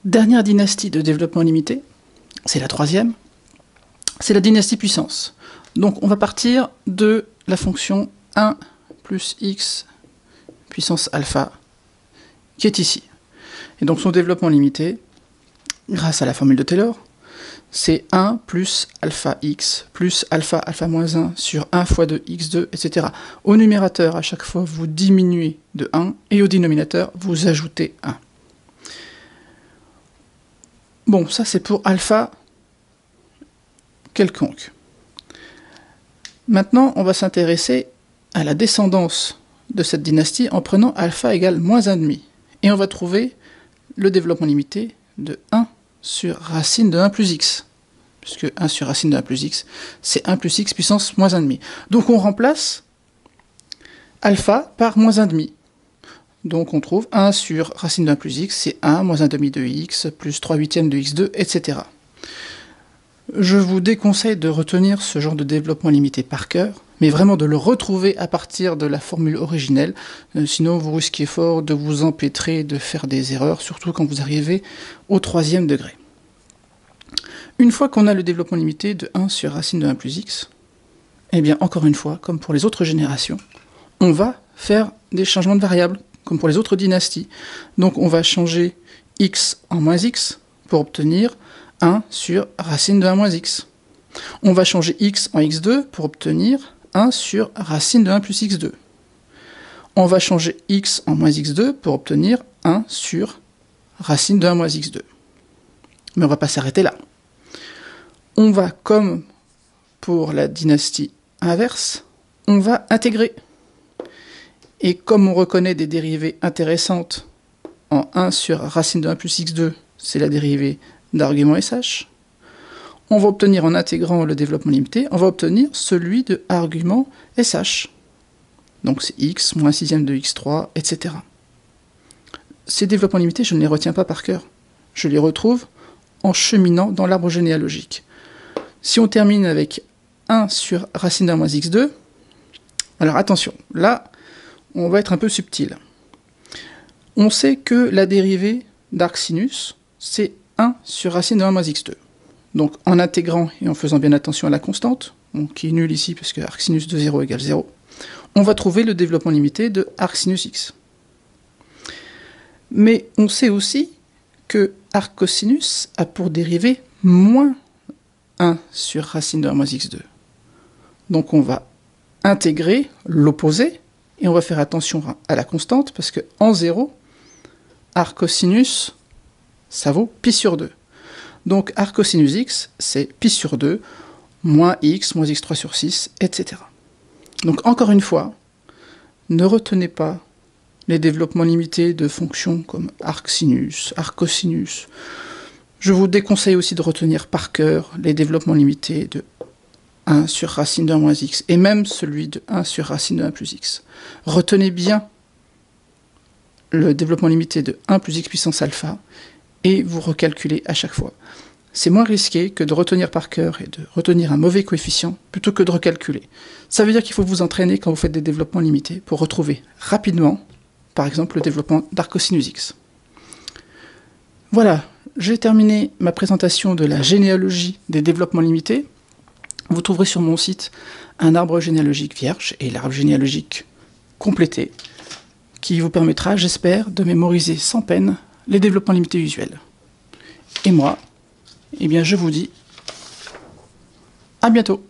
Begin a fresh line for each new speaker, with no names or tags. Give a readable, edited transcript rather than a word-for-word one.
Dernière dynastie de développement limité, c'est la troisième, c'est la dynastie puissance. Donc on va partir de la fonction 1 plus x puissance alpha, qui est ici. Et donc son développement limité, grâce à la formule de Taylor, c'est 1 plus alpha x plus alpha alpha moins 1 sur 1 fois 2 x2, etc. Au numérateur, à chaque fois, vous diminuez de 1, et au dénominateur, vous ajoutez 1. Bon, ça c'est pour alpha quelconque. Maintenant, on va s'intéresser à la descendance de cette dynastie en prenant alpha égale moins 1,5. Et on va trouver le développement limité de 1 sur racine de 1 plus x. Puisque 1 sur racine de 1 plus x, c'est 1 plus x puissance moins 1,5. Donc on remplace alpha par moins 1,5. Donc on trouve 1 sur racine de 1 plus x, c'est 1 moins 1,5 de x, plus 3/8 de x2, etc. Je vous déconseille de retenir ce genre de développement limité par cœur, mais vraiment de le retrouver à partir de la formule originelle, sinon vous risquez fort de vous empêtrer, de faire des erreurs, surtout quand vous arrivez au 3e degré. Une fois qu'on a le développement limité de 1 sur racine de 1 plus x, eh bien encore une fois, comme pour les autres générations, on va faire des changements de variables, comme pour les autres dynasties. Donc on va changer x en moins x pour obtenir 1 sur racine de 1 moins x. On va changer x en x2 pour obtenir 1 sur racine de 1 plus x2. On va changer x en moins x2 pour obtenir 1 sur racine de 1 moins x2. Mais on ne va pas s'arrêter là. On va, comme pour la dynastie inverse, on va intégrer. Et comme on reconnaît des dérivées intéressantes en 1 sur racine de 1 plus x2, c'est la dérivée d'argument SH, on va obtenir en intégrant le développement limité, on va obtenir celui de argument SH. Donc c'est x moins 6e de x3, etc. Ces développements limités, je ne les retiens pas par cœur. Je les retrouve en cheminant dans l'arbre généalogique. Si on termine avec 1 sur racine d'un moins x2, alors attention, là, on va être un peu subtil. On sait que la dérivée d'arcsinus, c'est 1 sur racine de 1 moins x2. Donc en intégrant et en faisant bien attention à la constante, qui est nulle ici puisque arcsinus de 0 égale 0, on va trouver le développement limité de arcsinus x. Mais on sait aussi que arccosinus a pour dérivée moins 1 sur racine de 1 moins x2. Donc on va intégrer l'opposé, et on va faire attention à la constante, parce que en 0, arccosinus, ça vaut pi sur 2. Donc arccosinus x, c'est pi sur 2, moins x3 sur 6, etc. Donc encore une fois, ne retenez pas les développements limités de fonctions comme arcsinus, arccosinus. Je vous déconseille aussi de retenir par cœur les développements limités de 1 sur racine de 1 moins x, et même celui de 1 sur racine de 1 plus x. Retenez bien le développement limité de 1 plus x puissance alpha, et vous recalculez à chaque fois. C'est moins risqué que de retenir par cœur et de retenir un mauvais coefficient, plutôt que de recalculer. Ça veut dire qu'il faut vous entraîner quand vous faites des développements limités, pour retrouver rapidement, par exemple, le développement d'arccosinus x. Voilà, j'ai terminé ma présentation de la généalogie des développements limités. Vous trouverez sur mon site un arbre généalogique vierge et l'arbre généalogique complété, qui vous permettra, j'espère, de mémoriser sans peine les développements limités usuels. Et moi, eh bien, je vous dis à bientôt.